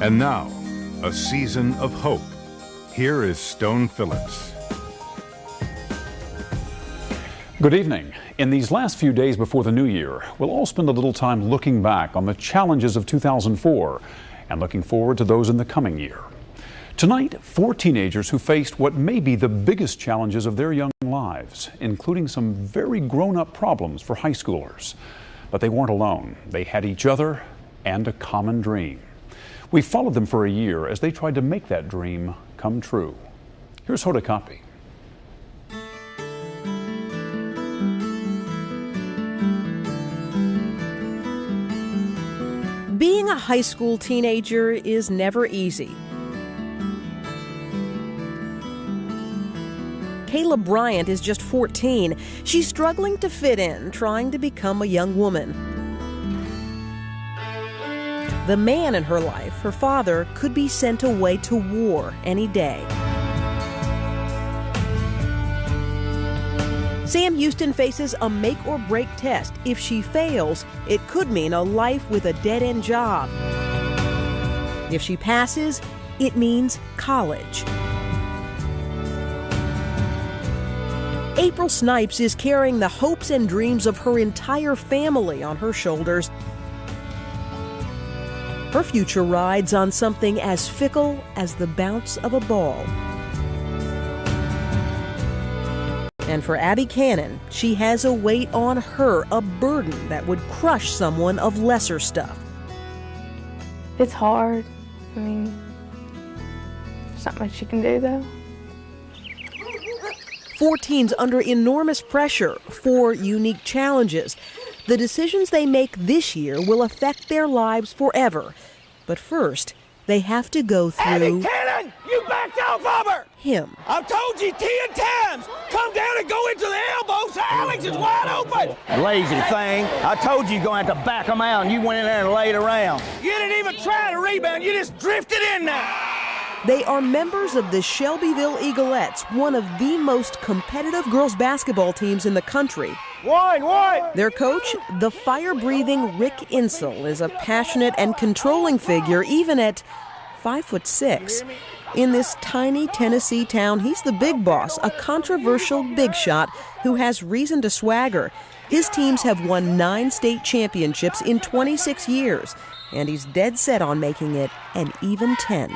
And now, a season of hope. Here is Stone Phillips. Good evening. In these last few days before the new year, we'll all spend a little time looking back on the challenges of 2004 and looking forward to those in the coming year. Tonight, 4 teenagers who faced what may be the biggest challenges of their young lives, including some very grown-up problems for high schoolers. But they weren't alone. They had each other and a common dream. We followed them for a year as they tried to make that dream come true. Here's Hoda Kotb. Being a high school teenager is never easy. Kayla Bryant is just 14. She's struggling to fit in, trying to become a young woman. The man in her life, her father, could be sent away to war any day. Sam Houston faces a make-or-break test. If she fails, it could mean a life with a dead-end job. If she passes, it means college. April Snipes is carrying the hopes and dreams of her entire family on her shoulders. Her future rides on something as fickle as the bounce of a ball. And for Abby Cannon, she has a weight on her, a burden that would crush someone of lesser stuff. It's hard. I mean, there's not much you can do, though. 4 teens under enormous pressure, 4 unique challenges. The decisions they make this year will affect their lives forever. But first, they have to go through... Abby Cannon, you backed off of her! Him. I've told you 10 times! Come down and go into the elbow so Alex is wide open! Lazy thing. I told you you're going to have to back them out, and you went in there and laid around. You didn't even try to rebound. You just drifted in there. They are members of the Shelbyville Eaglettes, one of the most competitive girls basketball teams in the country. One. Their coach, the fire-breathing Rick Insell, is a passionate and controlling figure even at 5'6". In this tiny Tennessee town, he's the big boss, a controversial big shot who has reason to swagger. His teams have won 9 state championships in 26 years, and he's dead set on making it an even 10.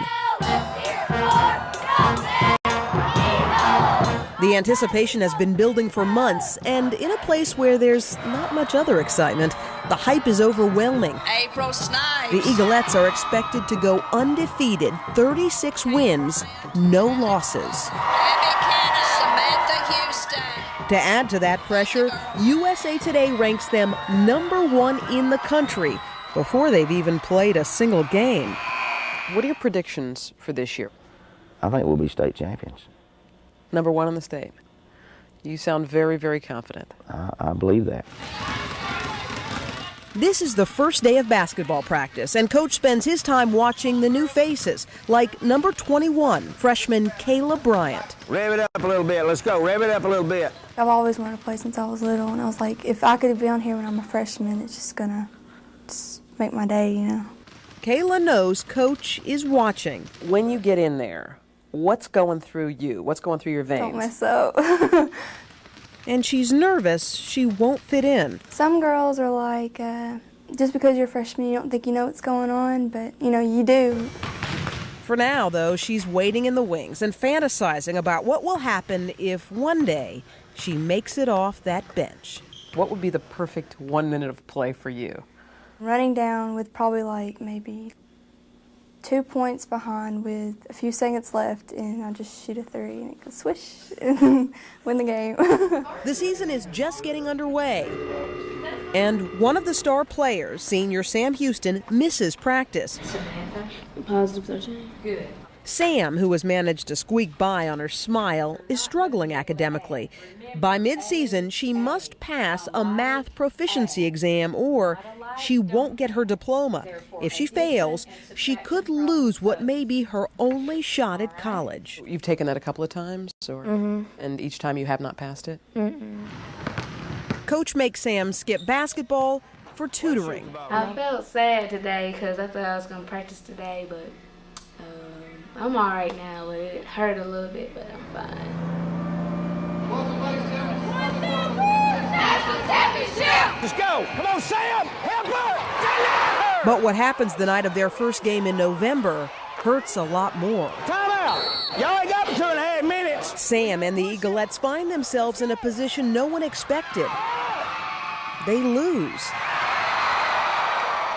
The anticipation has been building for months, and in a place where there's not much other excitement, the hype is overwhelming. April Snipes. The Eaglettes are expected to go undefeated, 36 wins, no losses. Abby Cannon, Samantha Houston. To add to that pressure, USA Today ranks them #1 in the country before they've even played a single game. What are your predictions for this year? I think we'll be state champions. #1 in the state. You sound very, very confident. I believe that. This is the first day of basketball practice, and Coach spends his time watching the new faces, like number 21, freshman Kayla Bryant. Rev it up a little bit. Let's go. Rev it up a little bit. I've always wanted to play since I was little, and I was like, if I could be on here when I'm a freshman, it's just gonna make my day, you know. Kayla knows Coach is watching. When you get in there, what's going through you? What's going through your veins? Don't mess up. And she's nervous she won't fit in. Some girls are like, just because you're a freshman, you don't think you know what's going on, but, you know, you do. For now, though, she's waiting in the wings and fantasizing about what will happen if one day she makes it off that bench. What would be the perfect 1 minute of play for you? Running down with probably like maybe 2 points behind with a few seconds left, and I just shoot a 3 and it goes swish and win the game. The season is just getting underway, and one of the star players, senior Sam Houston, misses practice. Positive 13. Good. Sam, who has managed to squeak by on her smile, is struggling academically. By mid-season, she must pass a math proficiency exam or she won't get her diploma. If she fails, she could lose what may be her only shot at college. You've taken that a couple of times, or and each time you have not passed it? Coach makes Sam skip basketball, for tutoring. I felt sad today because I thought I was going to practice today, but I'm all right now. But it hurt a little bit, but I'm fine. Let's go. Come on, Sam. Help her. But what happens the night of their first game in November hurts a lot more. Time out. Y'all ain't got 2.5 minutes. Sam and the Eaglettes find themselves in a position no one expected. They lose.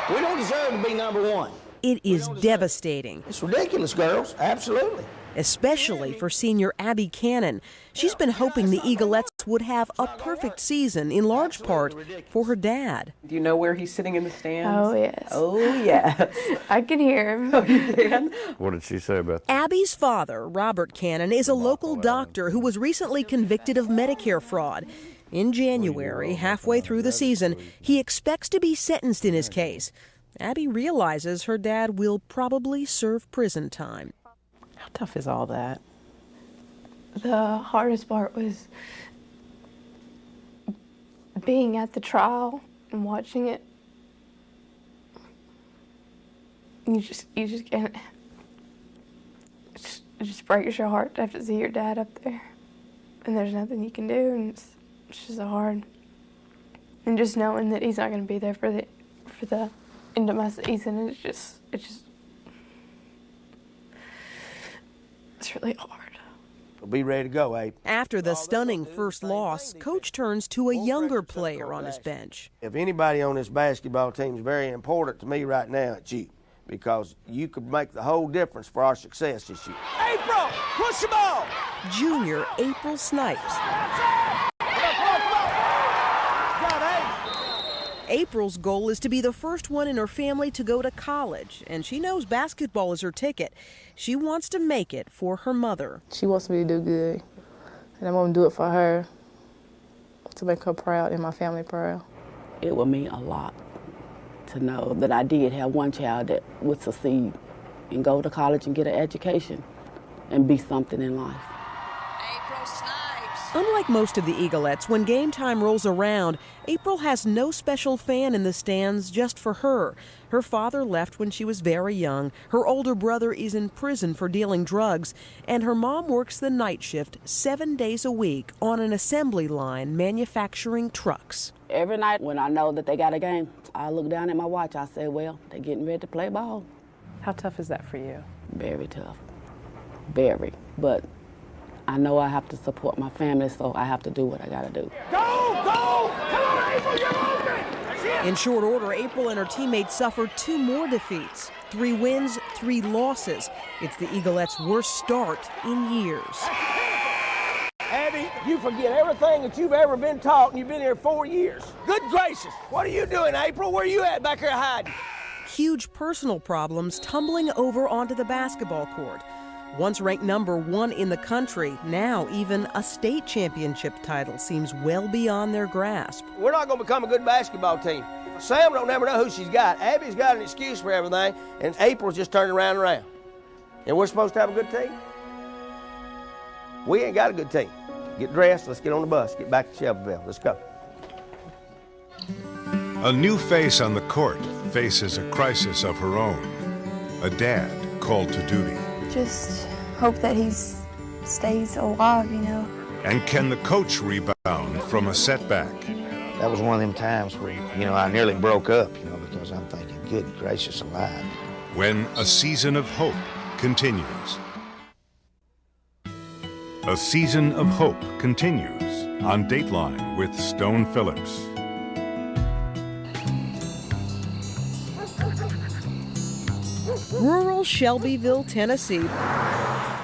We don't deserve to be number one. It is devastating. It's ridiculous, girls. Absolutely. Especially for senior Abby Cannon. She's been hoping the Eaglettes would have a perfect season, in large part for her dad. Do you know where he's sitting in the stands? Oh, yes. Oh, yes. I can hear him. Oh, you can? What did she say about that? Abby's father, Robert Cannon, is a local doctor who was recently convicted of Medicare fraud. In January, halfway through the season, he expects to be sentenced in his case. Abby realizes her dad will probably serve prison time. How tough is all that? The hardest part was being at the trial and watching it. You just can't. It just breaks your heart to have to see your dad up there, and there's nothing you can do, and it's just so hard. And just knowing that he's not going to be there for the end of my season, it's really hard. We'll be ready to go, Abe. After the stunning first loss, Coach turns to a younger player on his bench. If anybody on this basketball team is very important to me right now, it's you, because you could make the whole difference for our success this year. April, push the ball. Junior April Snipes. April's goal is to be the first one in her family to go to college, and she knows basketball is her ticket. She wants to make it for her mother. She wants me to do good, and I'm going to do it for her, to make her proud and my family proud. It would mean a lot to know that I did have one child that would succeed and go to college and get an education and be something in life. Unlike most of the Eaglettes, when game time rolls around, April has no special fan in the stands just for her. Her father left when she was very young, her older brother is in prison for dealing drugs, and her mom works the night shift 7 days a week on an assembly line manufacturing trucks. Every night when I know that they got a game, I look down at my watch, I say, well, they're getting ready to play ball. How tough is that for you? Very tough. Very. But I know I have to support my family, so I have to do what I got to do. Go! Go! Come on, April, you're open! In short order, April and her teammates suffered 2 more defeats. 3 wins, 3 losses. It's the Eaglettes' worst start in years. Abby, you forget everything that you've ever been taught, and you've been here 4 years. Good gracious! What are you doing, April? Where are you at back here hiding? Huge personal problems tumbling over onto the basketball court. Once ranked number 1 in the country, now even a state championship title seems well beyond their grasp. We're not going to become a good basketball team. Sam don't never know who she's got. Abby's got an excuse for everything, and April's just turning around and around. And we're supposed to have a good team? We ain't got a good team. Get dressed, let's get on the bus, get back to Shelbyville. Let's go. A new face on the court faces a crisis of her own. A dad called to duty. Just hope that he stays alive, you know. And can the coach rebound from a setback? That was one of them times where, I nearly broke up, because I'm thinking, good gracious alive. When a season of hope continues. A Season of Hope continues on Dateline with Stone Phillips. Rural Shelbyville, Tennessee.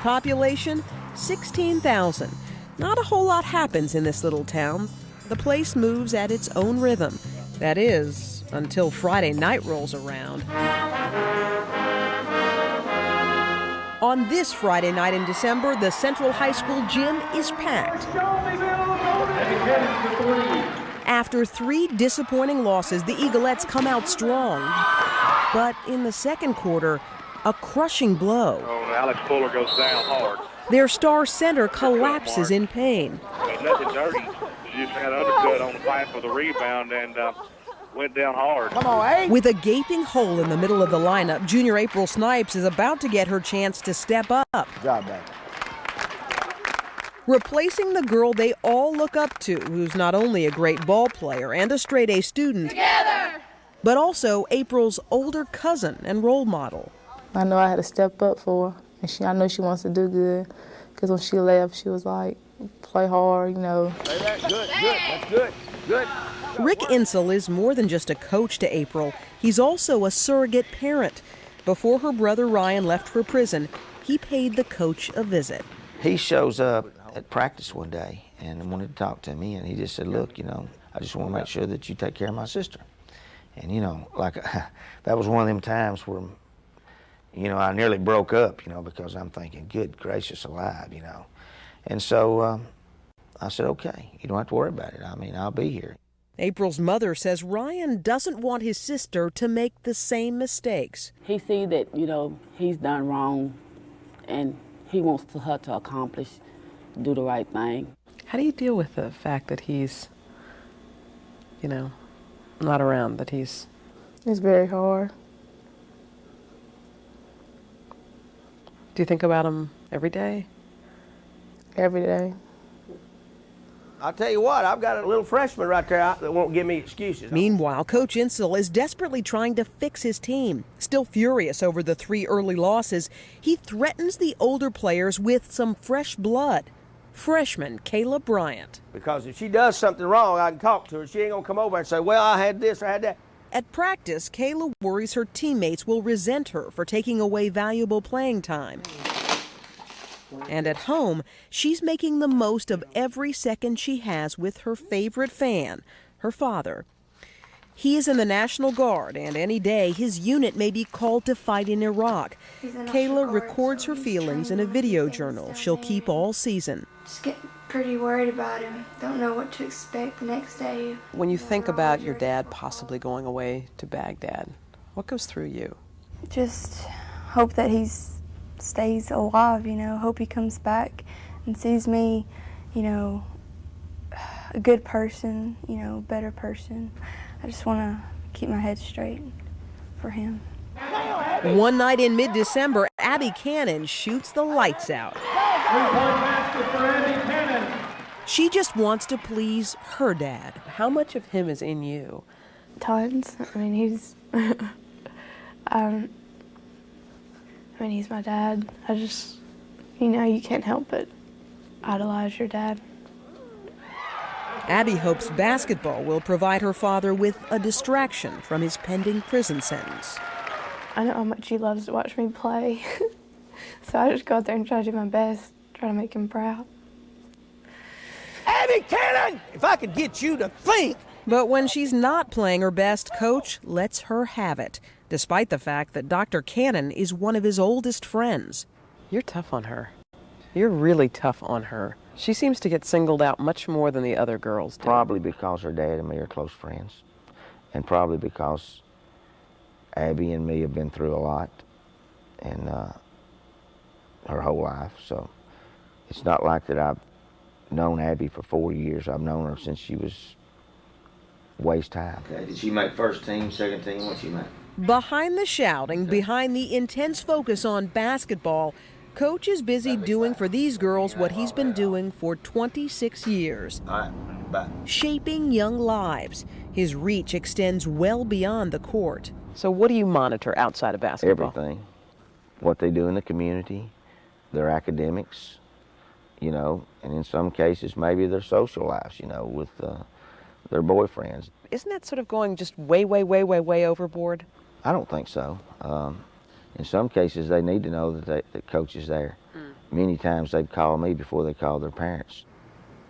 Population 16,000. Not a whole lot happens in this little town. The place moves at its own rhythm. That is, until Friday night rolls around. On this Friday night in December, the Central High School gym is packed. After 3 disappointing losses, the Eaglettes come out strong. But in the second quarter, a crushing blow. Alex Fuller goes down hard. Their star center collapses in pain. Nothing dirty. She just had an undercut on the fight for the rebound, and Went down hard. Come on, hey! With a gaping hole in the middle of the lineup, junior April Snipes is about to get her chance to step up. Good job, baby. Replacing the girl they all look up to, who's not only a great ball player and a straight-A student, together, but also April's older cousin and role model. I know I had to step up for her, and I know she wants to do good, because when she left, she was like, play hard, you know. Play that. Good, that's good, good. Rick Insel is more than just a coach to April. He's also a surrogate parent. Before her brother Ryan left for prison, he paid the coach a visit. He shows up at practice one day and wanted to talk to me, and he just said, look, you know, I just want to make sure that you take care of my sister. And, you know, like, that was one of them times where, you know, I nearly broke up, you know, because I'm thinking, good gracious alive, you know. And so I said, okay, you don't have to worry about it. I mean, I'll be here. April's mother says Ryan doesn't want his sister to make the same mistakes. He sees that, you know, he's done wrong, and he wants her to accomplish, do the right thing. How do you deal with the fact that he's, you know, not around, that he's... It's very hard. Do you think about him every day? Every day. I'll tell you what, I've got a little freshman right there that won't give me excuses. Meanwhile, Coach Insel is desperately trying to fix his team. Still furious over the 3 early losses, he threatens the older players with some fresh blood. Freshman Kayla Bryant. Because if she does something wrong, I can talk to her. She ain't going to come over and say, well, I had this or I had that. At practice, Kayla worries her teammates will resent her for taking away valuable playing time. And at home, she's making the most of every second she has with her favorite fan, her father. He is in the National Guard, and any day his unit may be called to fight in Iraq. Kayla records her feelings in a video journal she'll keep all season. Just get pretty worried about him. Don't know what to expect the next day. When you think about your dad possibly going away to Baghdad, what goes through you? Just hope that he stays alive, you know. Hope he comes back and sees me, you know, a good person, you know, better person. I just want to keep my head straight for him. One night in mid-December, Abby Cannon shoots the lights out. She just wants to please her dad. How much of him is in you? Tons. I mean, he's he's my dad. I just, you know, you can't help but idolize your dad. Abby hopes basketball will provide her father with a distraction from his pending prison sentence. I know how much he loves to watch me play, so I just go out there and try to do my best, try to make him proud. Abby Cannon, if I could get you to think. But when she's not playing her best, Coach lets her have it, despite the fact that Dr. Cannon is one of his oldest friends. You're tough on her. You're really tough on her. She seems to get singled out much more than the other girls do. Probably because her dad and me are close friends, and probably because Abby and me have been through a lot and her whole life. So it's not like that I've known Abby for 4 years. I've known her since she was waist high. Okay. Did she make first team, second team? What she make? Behind the shouting, behind the intense focus on basketball, Coach is busy doing for these girls what he's been doing for 26 years. All right, bye. Shaping young lives. His reach extends well beyond the court. So what do you monitor outside of basketball? Everything. What they do in the community, their academics, you know, and in some cases maybe their social lives, you know, with their boyfriends. Isn't that sort of going just way overboard? I don't think so. In some cases, they need to know that Coach is there. Many times they'd call me before they call their parents.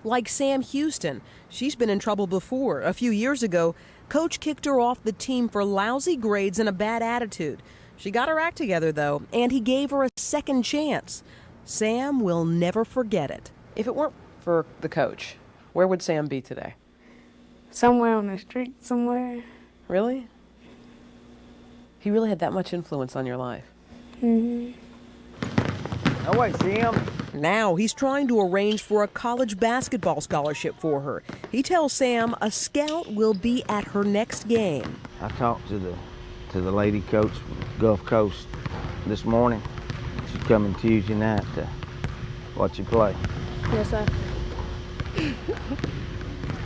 Like Sam Houston. She's been in trouble before. A few years ago, Coach kicked her off the team for lousy grades and a bad attitude. She got her act together, though, and he gave her a second chance. Sam will never forget it. If it weren't for the coach, where would Sam be today? Somewhere on the street, somewhere. Really? He really had that much influence on your life? Mm-hmm. No way, Sam. Now he's trying to arrange for a college basketball scholarship for her. He tells Sam a scout will be at her next game. I talked to the lady coach from Gulf Coast this morning. She's coming Tuesday night to watch you play. Yes, sir.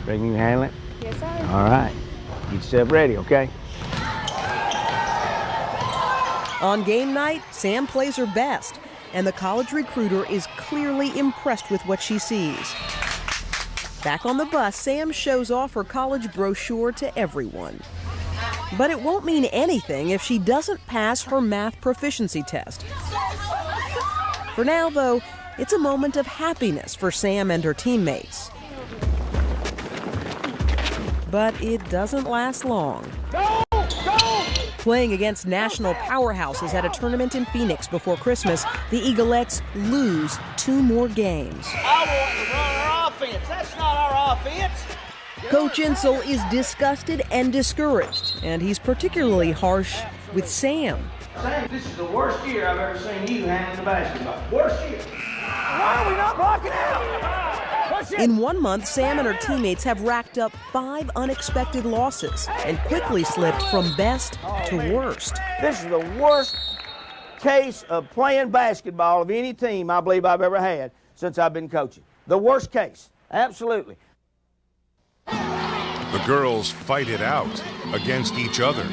Reckon you can handle it? Yes, sir. All right. Get yourself ready, okay? On game night, Sam plays her best, and the college recruiter is clearly impressed with what she sees. Back on the bus, Sam shows off her college brochure to everyone. But it won't mean anything if she doesn't pass her math proficiency test. For now, though, it's a moment of happiness for Sam and her teammates. But it doesn't last long. Playing against national powerhouses at a tournament in Phoenix before Christmas, the Eaglettes lose 2 more games. I want to run our offense. That's not our offense. Coach Insel is disgusted and discouraged, and he's particularly harsh with Sam. Sam, this is the worst year I've ever seen you handling the basketball. Worst year. Why are we not blocking out? In 1 month, Sam and her teammates have racked up 5 unexpected losses and quickly slipped from best to worst. This is the worst case of playing basketball of any team I believe I've ever had since I've been coaching. The worst case, absolutely. The girls fight it out against each other.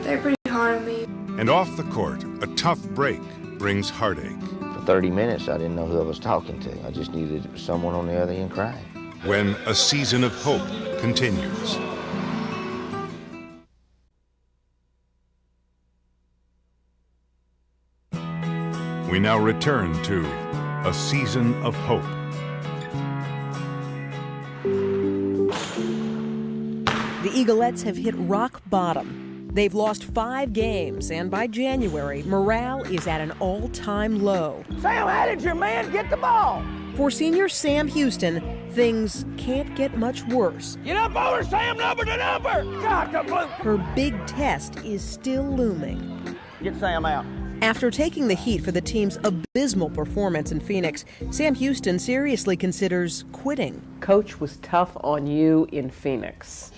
They're pretty hard on me. And off the court, a tough break brings heartache. For 30 minutes, I didn't know who I was talking to. I just knew that it was someone on the other end crying. When a season of hope continues. We now return to A Season of Hope. The Eaglettes have hit rock bottom. They've lost 5 games, and by January, morale is at an all-time low. Sam, how did your man get the ball? For senior Sam Houston, things can't get much worse. Get up over Sam, number to number. God, the blue. Her big test is still looming. Get Sam out. After taking the heat for the team's abysmal performance in Phoenix, Sam Houston seriously considers quitting. Coach was tough on you in Phoenix.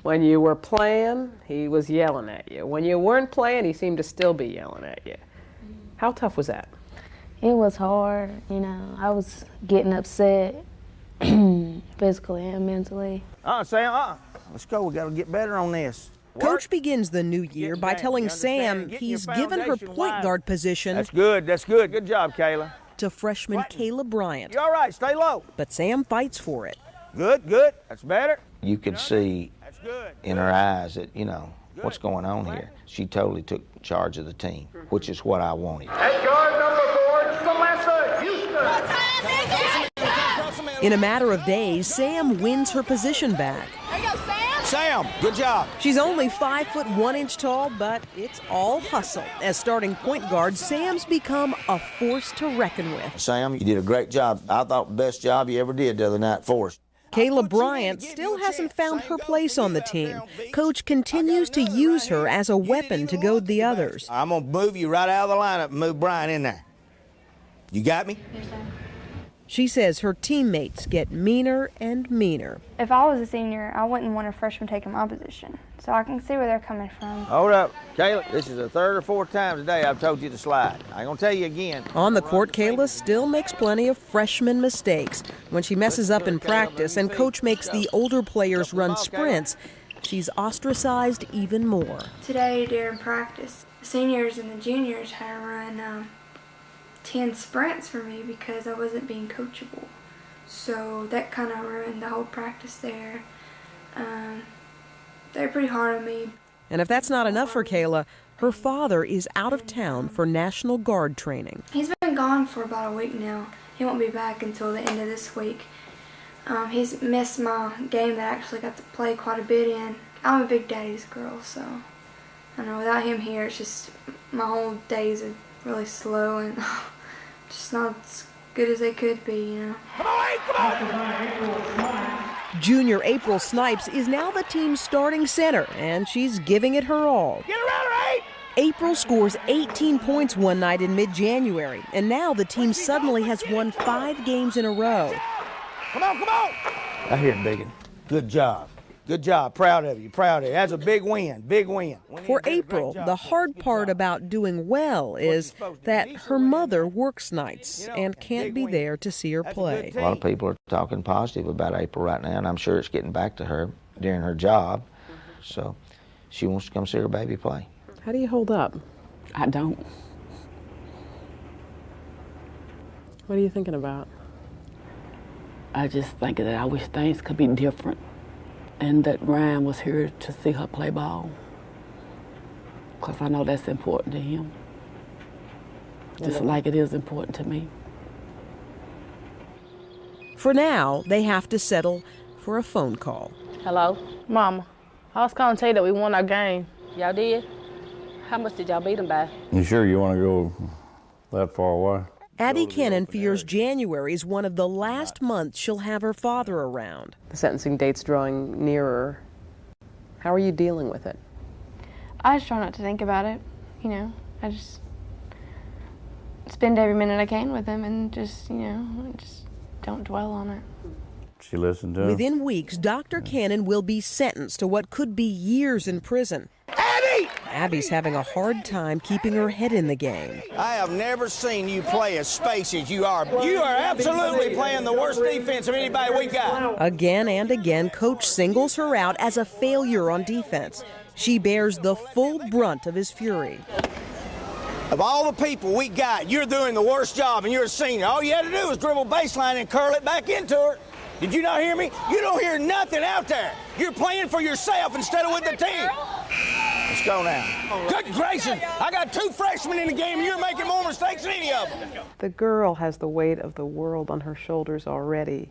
When you were playing, he was yelling at you. When you weren't playing, he seemed to still be yelling at you. How tough was that? It was hard, you know. I was getting upset physically and mentally. Sam, let's go. We got to get better on this. Coach begins the new year by telling Sam he's given her point guard position. That's good. That's good. Good job, Kayla. To freshman Kayla Bryant. You're all right. Stay low. But Sam fights for it. Good, good. That's better. You could see in her eyes that, you know, what's going on here. She totally took charge of the team, which is what I wanted. At guard number 4, Samantha Houston. In a matter of days, Sam wins her position back. Sam, good job. She's only 5 foot 1 inch tall, but it's all hustle. As starting point guard, Sam's become a force to reckon with. Sam, you did a great job. I thought the best job you ever did the other night for us. Kayla Bryant still hasn't found her place on the team. Coach continues to use her as a weapon to goad the others. I'm going to move you right out of the lineup and move Bryant in there. You got me? Yes, sir. She says her teammates get meaner and meaner. If I was a senior, I wouldn't want a freshman taking my position. So I can see where they're coming from. Hold up. Kayla, this is the 3rd or 4th time today I've told you to slide. I ain't going to tell you again. On the court, Kayla still makes plenty of freshman mistakes. When she messes up in practice and Coach makes the older players run sprints, she's ostracized even more. Today during practice, the seniors and the juniors had to run 10 sprints for me because I wasn't being coachable. So that kind of ruined the whole practice there. They're pretty hard on me. And if that's not enough for Kayla, her father is out of town for National Guard training. He's been gone for about a week now. He won't be back until the end of this week. He's missed my game that I actually got to play quite a bit in. I'm a big daddy's girl, so I know without him here, it's just my whole days are really slow and just not as good as they could be, you know. Come on! Junior April Snipes is now the team's starting center, and she's giving it her all. Get around her, 8! April scores 18 points one night in mid-January, and now the team suddenly has won 5 games in a row. Come on, come on! I hear it, Biggin. Good job. Good job. Proud of you. Proud of you. That's a big win. Big win. For April, the hard part about doing well is that her mother works nights and can't be there to see her play. A lot of people are talking positive about April right now, and I'm sure it's getting back to her during her job. So she wants to come see her baby play. How do you hold up? I don't. What are you thinking about? I just think that I wish things could be different and that Ryan was here to see her play ball. Because I know that's important to him. Just like it is important to me. For now, they have to settle for a phone call. Hello? Mama, I was calling to tell you that we won our game. Y'all did? How much did y'all beat them by? You sure you want to go that far away? Abby Cannon fears January is one of the last months she'll have her father around. The sentencing date's drawing nearer. How are you dealing with it? I just try not to think about it, you know. I just spend every minute I can with him and just, you know, just don't dwell on it. She listened to him? Within weeks, Dr. Cannon will be sentenced to what could be years in prison. Abby! Abby's having a hard time keeping her head in the game. I have never seen you play as spacey as you are. You are absolutely playing the worst defense of anybody we got. Again and again, Coach singles her out as a failure on defense. She bears the full brunt of his fury. Of all the people we got, you're doing the worst job, and you're a senior. All you had to do was dribble baseline and curl it back into her. Did you not hear me? You don't hear nothing out there. You're playing for yourself instead of with the team. Let's go now. Good gracious, I got 2 freshmen in the game, and you're making more mistakes than any of them. The girl has the weight of the world on her shoulders already.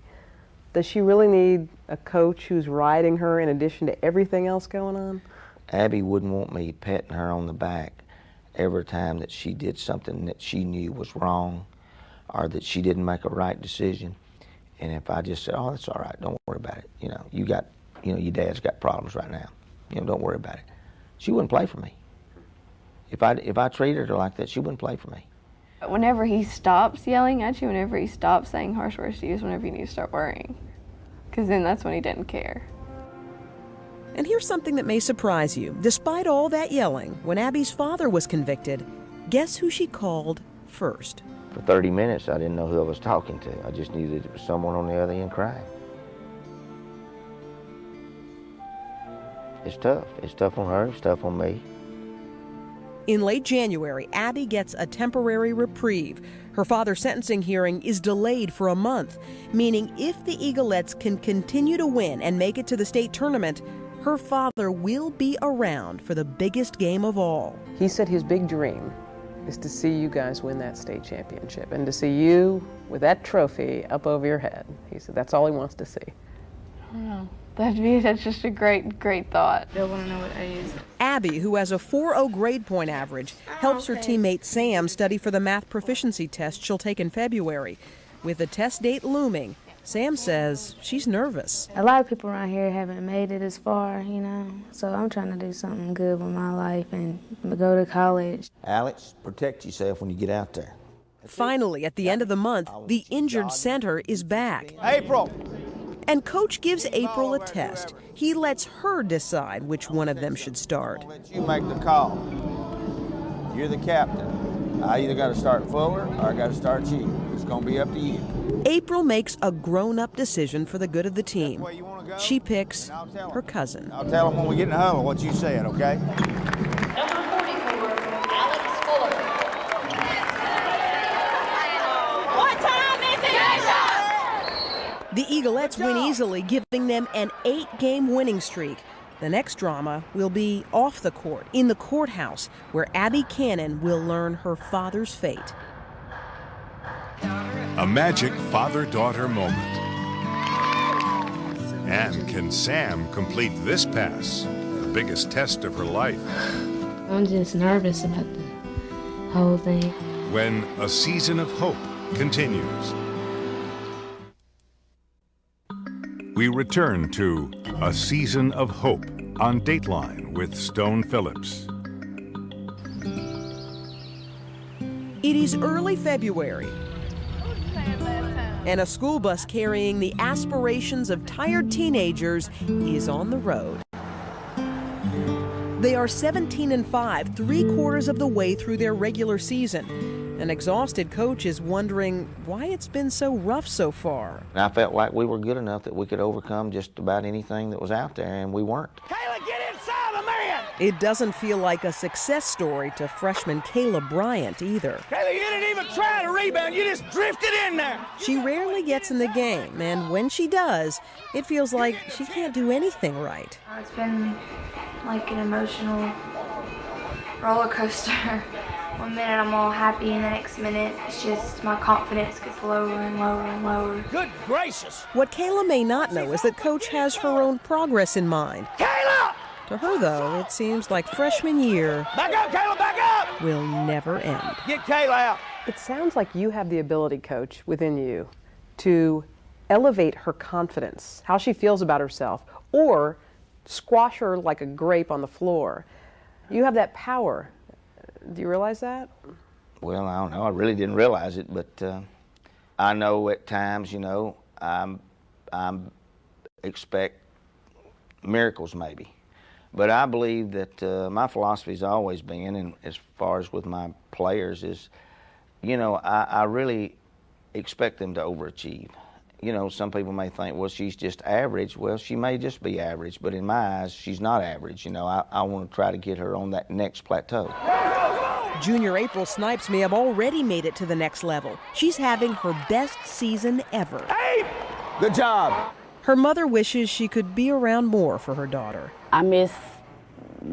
Does she really need a coach who's riding her in addition to everything else going on? Abby wouldn't want me patting her on the back every time that she did something that she knew was wrong or that she didn't make a right decision. And if I just said, oh, that's all right, don't worry about it. You know, your dad's got problems right now. You know, don't worry about it. She wouldn't play for me. If I treated her like that, she wouldn't play for me. Whenever he stops yelling at you, whenever he stops saying harsh words to you, is whenever you need to start worrying. Because then that's when he didn't care. And here's something that may surprise you. Despite all that yelling, when Abby's father was convicted, guess who she called first? For 30 minutes, I didn't know who I was talking to. I just knew that it was someone on the other end crying. It's tough. It's tough on her. It's tough on me. In late January, Abby gets a temporary reprieve. Her father's sentencing hearing is delayed for a month, meaning if the Eaglettes can continue to win and make it to the state tournament, her father will be around for the biggest game of all. He said his big dream is to see you guys win that state championship and to see you with that trophy up over your head. He said that's all he wants to see. I don't know. That's just a great thought. They'll want to know what A is. Abby, who has a 4.0 grade point average, helps her teammate Sam study for the math proficiency test she'll take in February. With the test date looming, Sam says she's nervous. A lot of people around here haven't made it as far, you know, so I'm trying to do something good with my life and go to college. Alex, protect yourself when you get out there. Finally, at the end of the month, the injured center is back. April! And Coach gives April a test. He lets her decide which one of them should start. I'll let you make the call. You're the captain. I either got to start Fuller or I got to start you. It's going to be up to you. April makes a grown-up decision for the good of the team. She picks her cousin. I'll tell them when we get in the huddle what you said, okay? Number 44, Alex Fuller. What time is it? The Eaglettes win easily, giving them an 8-game winning streak. The next drama will be off the court, in the courthouse, where Abby Cannon will learn her father's fate. A magic father-daughter moment. And can Sam complete this pass, the biggest test of her life? I'm just nervous about the whole thing. When A Season of Hope continues. We return to A Season of Hope on Dateline with Stone Phillips. It is early February, and a school bus carrying the aspirations of tired teenagers is on the road. They are 17-5, 3/4 of the way through their regular season. An exhausted coach is wondering why it's been so rough so far. I felt like we were good enough that we could overcome just about anything that was out there, and we weren't. Kayla, get inside the man! It doesn't feel like a success story to freshman Kayla Bryant either. Kayla, you didn't even try to rebound. You just drifted in there. She rarely gets in the game, and when she does, it feels like she can't do anything right. It's been like an emotional roller coaster. One minute I'm all happy, and the next minute it's just my confidence gets lower and lower and lower. Good gracious! What Kayla may not know is that Coach has her own progress in mind. Kayla! To her, though, it seems like freshman year Back up, Kayla, back up! will never end. Get Kayla out. It sounds like you have the ability, Coach, within you to elevate her confidence, how she feels about herself, or squash her like a grape on the floor. You have that power. Do you realize that? Well, I don't know. I really didn't realize it, but I know at times, you know, I expect miracles maybe. But I believe that my philosophy has always been, and as far as with my players, is, you know, I really expect them to overachieve. You know, some people may think, well, she's just average. Well, she may just be average, but in my eyes, she's not average. You know, I want to try to get her on that next plateau. Junior April Snipes may have already made it to the next level. She's having her best season ever. Hey! Good job. Her mother wishes she could be around more for her daughter. I miss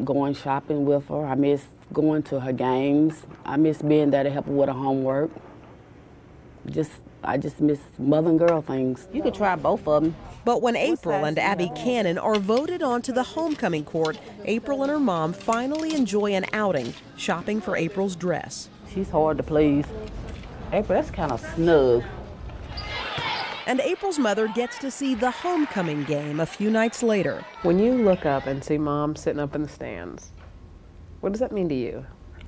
going shopping with her. I miss going to her games. I miss being there to help her with her homework. I just miss mother and girl things. You could try both of them. But when April and Abby Cannon are voted onto the homecoming court, April and her mom finally enjoy an outing, shopping for April's dress. She's hard to please. April, that's kind of snug. And April's mother gets to see the homecoming game a few nights later. When you look up and see Mom sitting up in the stands, what does that mean to you?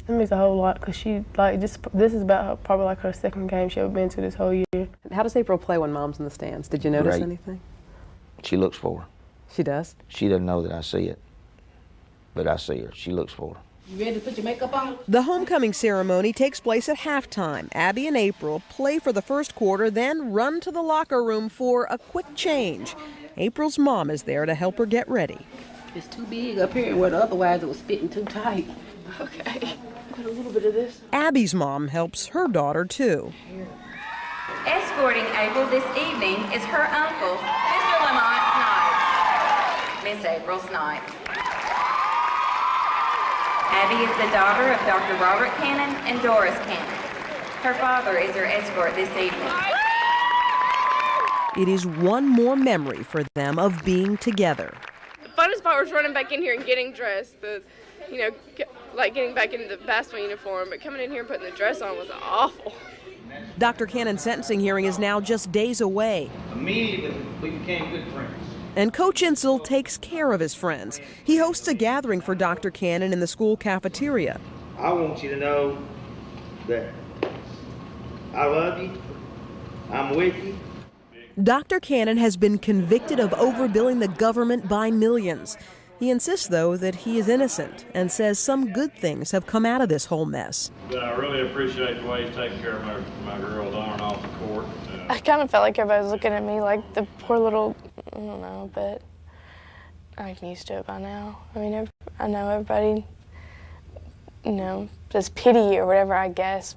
It means a whole lot because she, this is about her, probably like her second game she ever been to this whole year. How does April play when Mom's in the stands? Did you notice Great. anything? She looks for her. She does? She doesn't know that I see it, but I see her. She looks for her. You ready to put your makeup on? The homecoming ceremony takes place at halftime. Abby and April play for the first quarter, then run to the locker room for a quick change. April's mom is there to help her get ready. It's too big up here, where otherwise it was fitting too tight. Okay. Put a little bit of this. Abby's mom helps her daughter, too. Escorting April this evening is her uncle, Mr. Lamont Snipes. Miss April Snipes. Abby is the daughter of Dr. Robert Cannon and Doris Cannon. Her father is her escort this evening. It is one more memory for them of being together. The funnest part was running back in here and getting dressed. Like getting back into the basketball uniform, but coming in here and putting the dress on was awful. Dr. Cannon's sentencing hearing is now just days away. Immediately, we became good friends. And Coach Insel takes care of his friends. He hosts a gathering for Dr. Cannon in the school cafeteria. I want you to know that I love you. I'm with you. Dr. Cannon has been convicted of overbilling the government by millions. He insists, though, that he is innocent and says some good things have come out of this whole mess. But I really appreciate the way he's taking care of my girls on and off the court. I kind of felt like everybody was looking at me like the poor little, I don't know, but I'm used to it by now. I mean, I know everybody, just pity or whatever, I guess.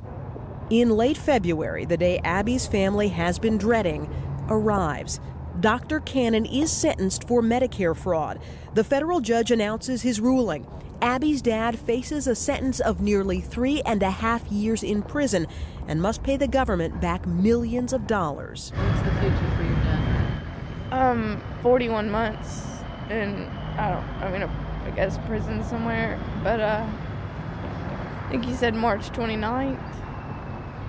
In late February, the day Abby's family has been dreading arrives. Dr. Cannon is sentenced for Medicare fraud. The federal judge announces his ruling. Abby's dad faces a sentence of nearly 3.5 years in prison and must pay the government back millions of dollars. What's the future for your dad? 41 months, and I guess prison somewhere, but I think he said March 29th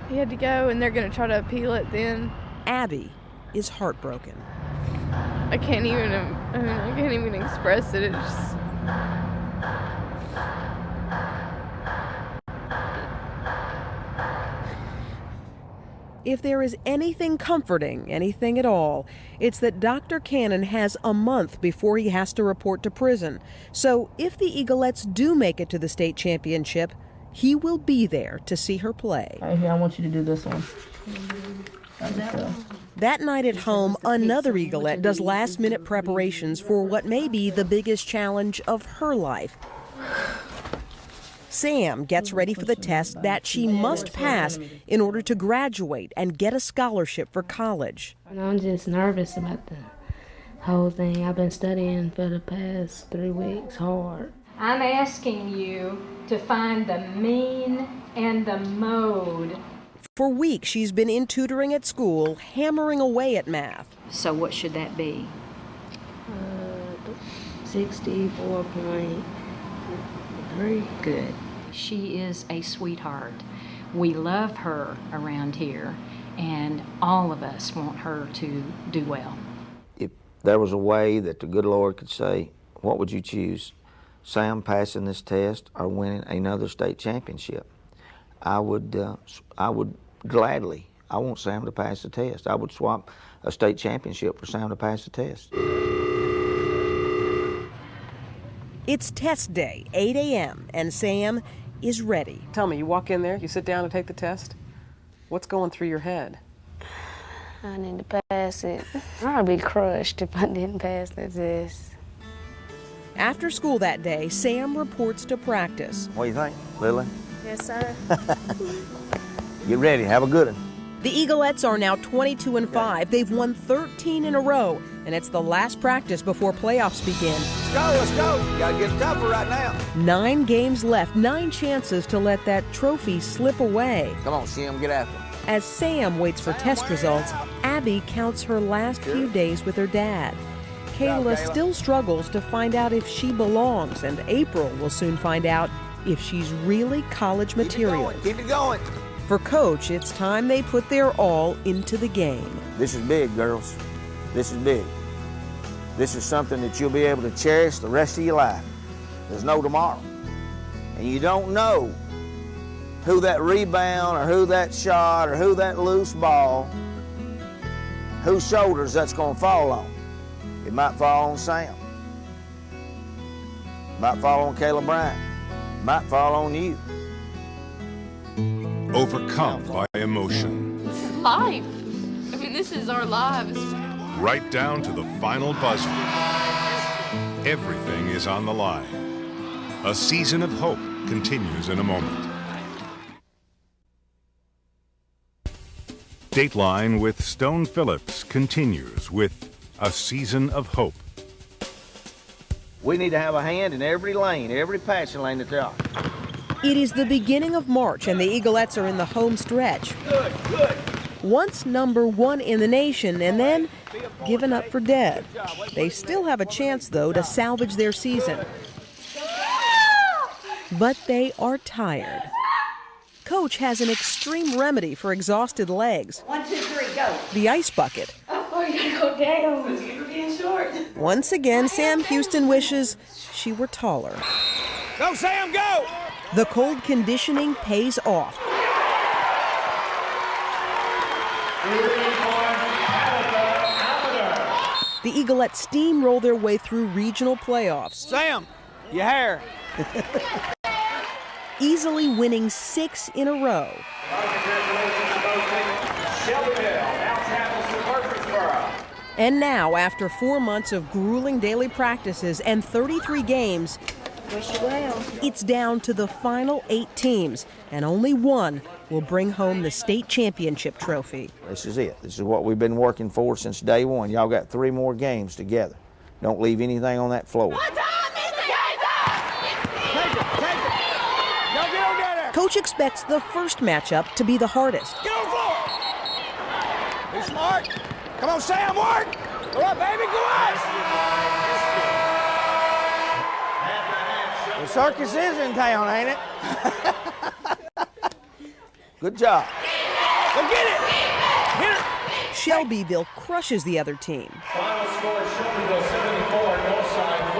he had to go, and they're going to try to appeal it then. Abby is heartbroken. I can't even express it. It's just... If there is anything comforting, anything at all, it's that Dr. Cannon has a month before he has to report to prison. So if the Eaglettes do make it to the state championship, he will be there to see her play. Right here, I want you to do this one. That night at home, another Eaglette does last-minute preparations for what may be the biggest challenge of her life. Sam gets ready for the test that she must pass in order to graduate and get a scholarship for college. I'm just nervous about the whole thing. I've been studying for the past 3 weeks hard. I'm asking you to find the mean and the mode. For weeks, she's been in tutoring at school, hammering away at math. So what should that be? 64.3. Good. She is a sweetheart. We love her around here, and all of us want her to do well. If there was a way that the good Lord could say, what would you choose? Sam passing this test or winning another state championship? I would gladly, I want Sam to pass the test. I would swap a state championship for Sam to pass the test. It's test day, 8 a.m., and Sam is ready. Tell me, you walk in there, you sit down to take the test. What's going through your head? I need to pass it. I'd be crushed if I didn't pass the test. After school that day, Sam reports to practice. What do you think, Lily? Yes, sir. Get ready, have a good one. The Eaglettes are now 22-5. They've won 13 in a row, and it's the last practice before playoffs begin. Let's go. You gotta get tougher right now. 9 games left, 9 chances to let that trophy slip away. Come on, Sam, get after him. As Sam waits for test results, Abby counts her last few days with her dad. Kayla still struggles to find out if she belongs, and April will soon find out if she's really college material. Keep it going. For Coach, it's time they put their all into the game. This is big, girls. This is big. This is something that you'll be able to cherish the rest of your life. There's no tomorrow. And you don't know who that rebound or who that shot or who that loose ball, whose shoulders that's going to fall on. It might fall on Sam. It might fall on Kayla Bryant. It might fall on you. Overcome by emotion. This is life. I mean, this is our lives. Right down to the final buzzer. Everything is on the line. A season of hope continues in a moment. Dateline with Stone Phillips continues with A Season of Hope. We need to have a hand in every lane, every passing lane that there are. It is the beginning of March, and the Eaglettes are in the home stretch. Good. Once number 1 in the nation, and then given up for dead. They still have a chance, though, to salvage their season. But they are tired. Coach has an extreme remedy for exhausted legs. 1, 2, 3, go. The ice bucket. Oh, you gotta go down. You're getting short. Once again, Sam Houston wishes she were taller. Go, Sam, go! The cold conditioning pays off. The Eaglettes steamroll their way through regional playoffs. Sam, your hair. Easily winning 6 in a row. And now, after 4 months of grueling daily practices and 33 games, it's down to the final 8 teams, and only one will bring home the state championship trophy. This is it. This is what we've been working for since day one. Y'all got 3 more games together. Don't leave anything on that floor. Coach expects the first matchup to be the hardest. Get on the floor. Be smart. Come on, Sam, work. Go up, baby, go up. The circus is in town, ain't it? Good job. Go get it. Hit her. Shelbyville crushes the other team. Final score, Shelbyville 74, Northside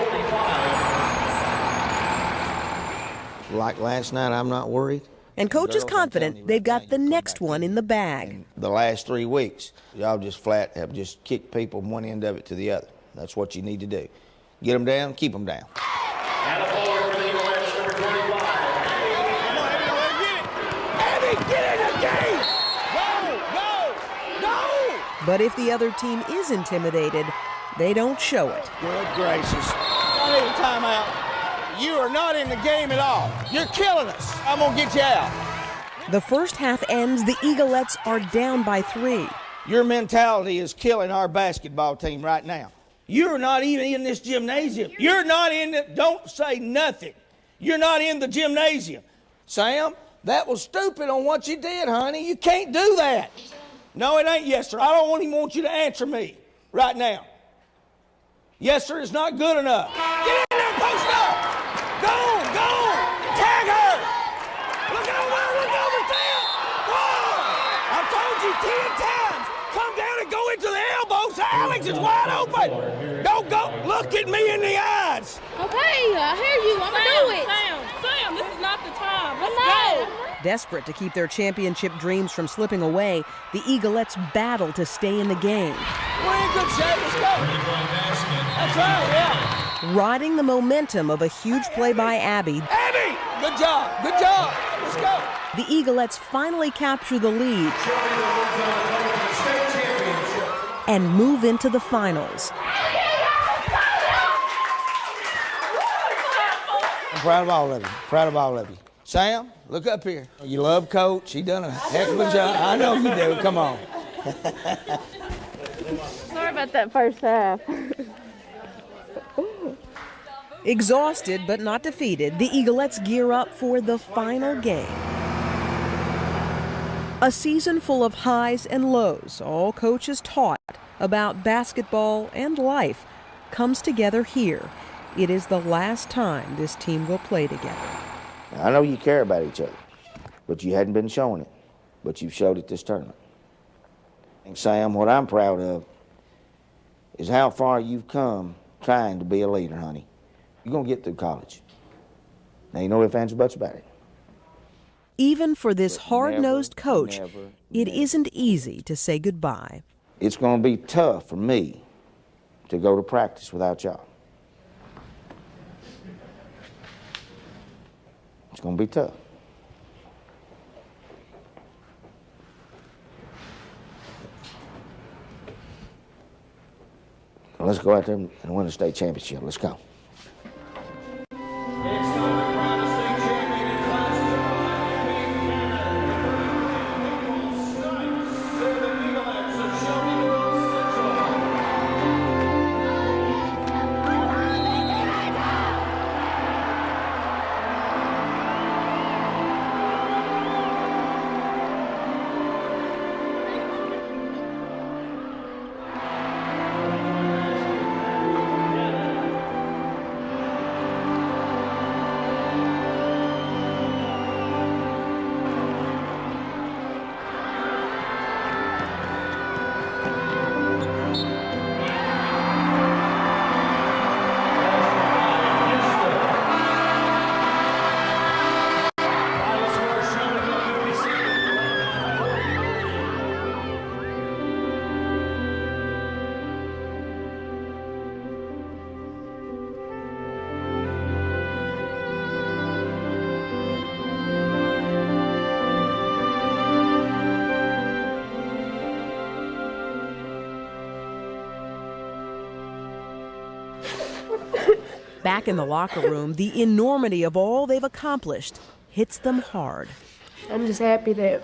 45. Like last night, I'm not worried. And Coach is confident they've got the next one in the bag. The last 3 weeks, y'all just flat have just kicked people from one end of it to the other. That's what you need to do. Get them down, keep them down. And a forward for the Eagles, number 25. Come on, Abby, let her get it. Abby, get in the game. Go. But if the other team is intimidated, they don't show it. Good gracious. I need a timeout. You are not in the game at all. You're killing us. I'm going to get you out. The first half ends, the Eaglettes are down by 3. Your mentality is killing our basketball team right now. You're not even in this gymnasium. You're not in it. Don't say nothing. You're not in the gymnasium. Sam, that was stupid on what you did, honey. You can't do that. No, it ain't yes, sir. I don't even want you to answer me right now. Yes, sir, it's not good enough. Get in there, post up. Go. Tag her. Look over, Sam. Whoa. I told you 10 times. Come down and go into the elbows. Alex is wide open. Don't go. Look at me in the eyes. Okay, I hear you. I'm going to do it. Sam, this is not the time. Let's go. Desperate to keep their championship dreams from slipping away, the Eaglettes battle to stay in the game. We're in good shape. Let's go. That's right, yeah. Riding the momentum of a huge play by Abby. Abby, good job. Let's go. The Eaglettes finally capture the lead and move into the finals. I'm proud of all of you. Sam, look up here. You love Coach. He done a heck of a job. I know you do. Come on. Sorry about that first half. Exhausted but not defeated, the Eaglettes gear up for the final game. A season full of highs and lows, all coaches taught about basketball and life, comes together here. It is the last time this team will play together. I know you care about each other, but you hadn't been showing it. But you've showed it this tournament. And Sam, what I'm proud of is how far you've come trying to be a leader, honey. You're going to get through college. Now, you know if ands or buts about it. Even for this hard-nosed coach, it isn't easy to say goodbye. It's going to be tough for me to go to practice without y'all. It's going to be tough. So let's go out there and win the state championship. Let's go. Back in the locker room, the enormity of all they've accomplished hits them hard. I'm just happy that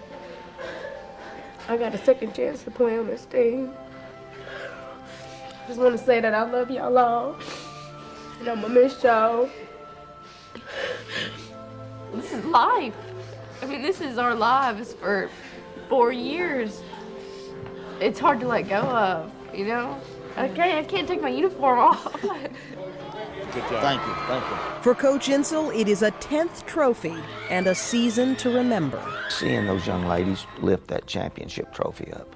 I got a second chance to play on this team. I just want to say that I love y'all all, and I'm going to miss y'all. This is life. I mean, this is our lives for 4 years. It's hard to let go of, you know? I can't take my uniform off. Good job. Thank you. For Coach Insel, it is a 10th trophy and a season to remember. Seeing those young ladies lift that championship trophy up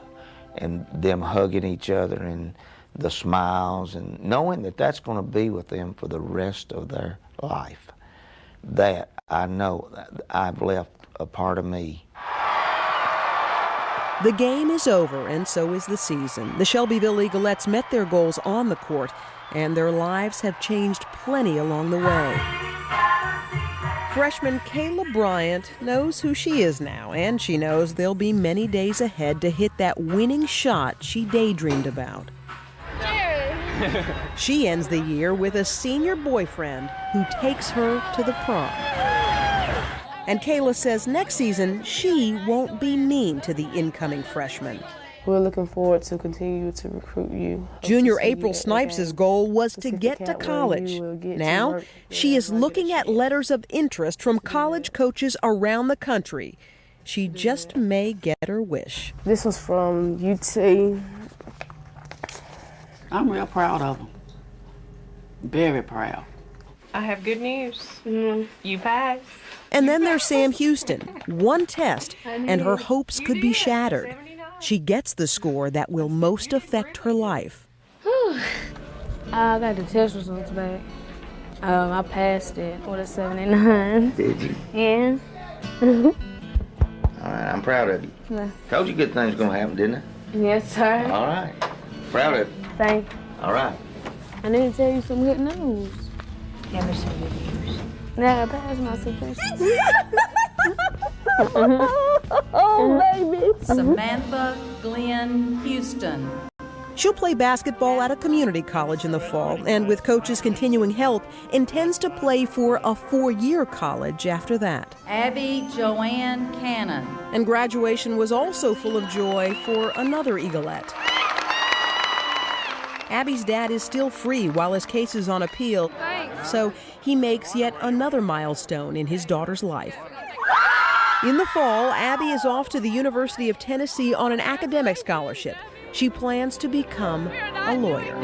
and them hugging each other and the smiles and knowing that that's going to be with them for the rest of their life, that I know that I've left a part of me. The game is over, and so is the season. The Shelbyville Eaglettes met their goals on the court, and their lives have changed plenty along the way. Freshman Kayla Bryant knows who she is now, and she knows there'll be many days ahead to hit that winning shot she daydreamed about. She ends the year with a senior boyfriend who takes her to the prom. And Kayla says next season she won't be mean to the incoming freshmen. We're looking forward to continue to recruit you. Junior April Snipes' goal was to get to college. Now, she is looking at letters of interest from college coaches around the country. She just may get her wish. This was from UT. I'm real proud of them. Very proud. I have good news. You passed. And then there's Sam Houston. One test, and her hopes could be shattered. She gets the score that will most affect her life. I got the test results back. I passed it with a 79. Did you? Yeah. All right, I'm proud of you. Yeah. Told you good things were gonna happen, didn't I? Yes, sir. All right. Proud of you. Thank you. All right. I need to tell you some good news. Give me some good news. Yeah, I passed my supervision. Oh, baby. Samantha Glenn Houston. She'll play basketball at a community college in the fall, and with coaches' continuing help, intends to play for a 4-year college after that. Abby Joanne Cannon. And graduation was also full of joy for another Eagleette. Abby's dad is still free while his case is on appeal, so he makes yet another milestone in his daughter's life. In the fall, Abby is off to the University of Tennessee on an academic scholarship. She plans to become a lawyer.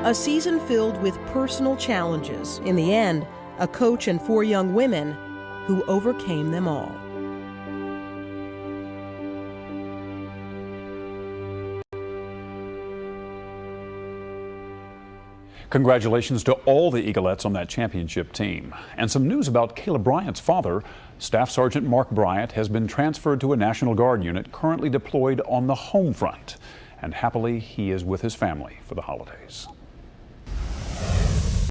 A season filled with personal challenges. In the end, a coach and 4 young women who overcame them all. Congratulations to all the Eaglettes on that championship team. And some news about Kayla Bryant's father. Staff Sergeant Mark Bryant has been transferred to a National Guard unit currently deployed on the home front. And happily, he is with his family for the holidays.